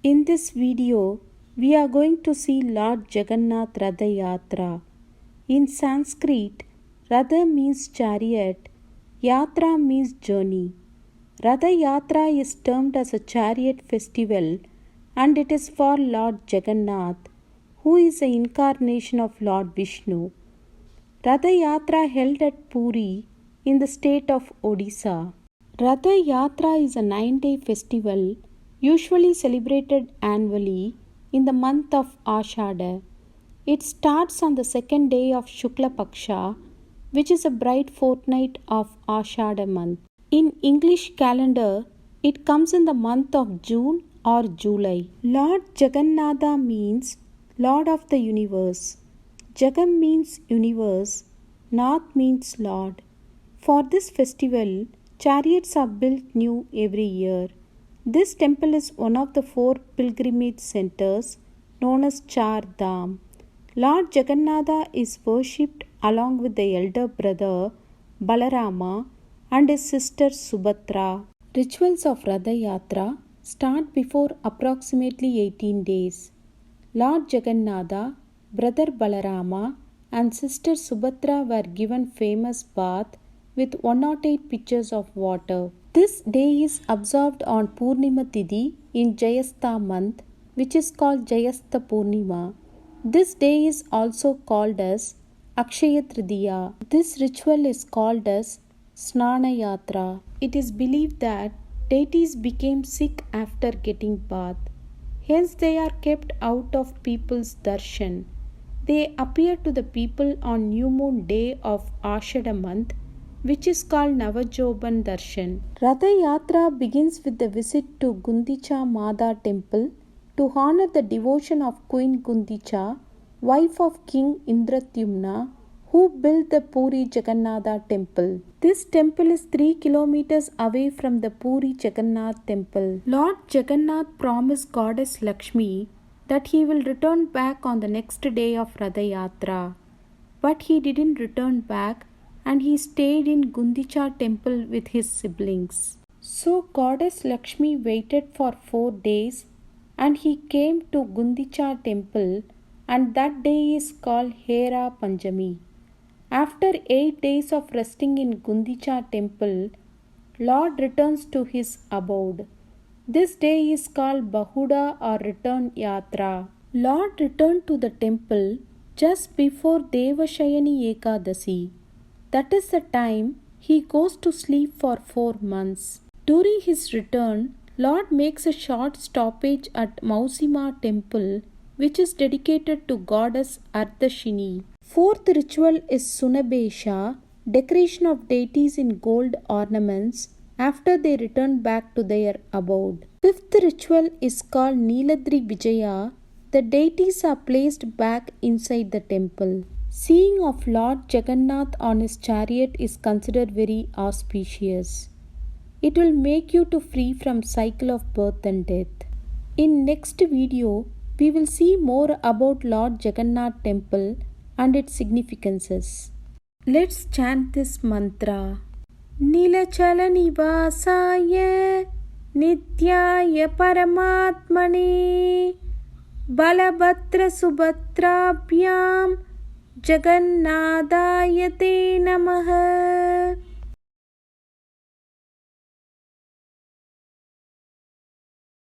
In this video, we are going to see Lord Jagannath Ratha Yatra. In Sanskrit, Ratha means chariot, Yatra means journey. Ratha Yatra is termed as a chariot festival and it is for Lord Jagannath, who is the incarnation of Lord Vishnu. Ratha Yatra held at Puri in the state of Odisha. Ratha Yatra is a 9-day festival usually celebrated annually in the month of Ashada. It starts on the second day of Shukla Paksha, which is a bright fortnight of Ashada month. In English calendar, it comes in the month of June or July. Lord Jagannatha means Lord of the universe. Jagam means universe, Nath means Lord. For this festival, chariots are built new every year. This temple is one of the 4 pilgrimage centers known as Char Dham. Lord Jagannatha is worshipped along with the elder brother Balarama and his sister Subhadra. Rituals of Ratha Yatra start before approximately 18 days. Lord Jagannatha, brother Balarama and sister Subhadra were given famous bath with 108 pitchers of water. This day is observed on Purnima Tithi in Jayastha month, which is called Jayastha Purnima. This day is also called as Akshaya Tritiya. This ritual is called as Snana Yatra. It is believed that deities became sick after getting bath. Hence they are kept out of people's darshan. They appear to the people on new moon day of Ashada month, which is called Navajoban Darshan. Ratha Yatra begins with the visit to Gundicha Mada temple to honor the devotion of Queen Gundicha, wife of King Indratyumna, who built the Puri Jagannatha temple. This temple is 3 kilometers away from the Puri Jagannath temple. Lord Jagannath promised Goddess Lakshmi that he will return back on the next day of Ratha Yatra. But he didn't return back and he stayed in Gundicha temple with his siblings. So Goddess Lakshmi waited for 4 days and he came to Gundicha temple, and that day is called Hera Panjami. After 8 days of resting in Gundicha temple, Lord returns to his abode. This day is called Bahuda or Return Yatra. Lord returned to the temple just before Devashayani Ekadasi. That is the time he goes to sleep for 4 months. During his return, Lord makes a short stoppage at Mausima temple, which is dedicated to goddess Ardashini. Fourth ritual is Sunabesha, decoration of deities in gold ornaments after they return back to their abode. Fifth ritual is called Niladri Vijaya. The deities are placed back inside the temple. Seeing of Lord Jagannath on his chariot is considered very auspicious. It will make you to free from cycle of birth and death. In next video, we will see more about Lord Jagannath temple and its significances. Let's chant this mantra. Nilachala Nivasaya Nityaya Paramatmane Balabhadra Subhadrabhyam Jagannadaya Te Namaha.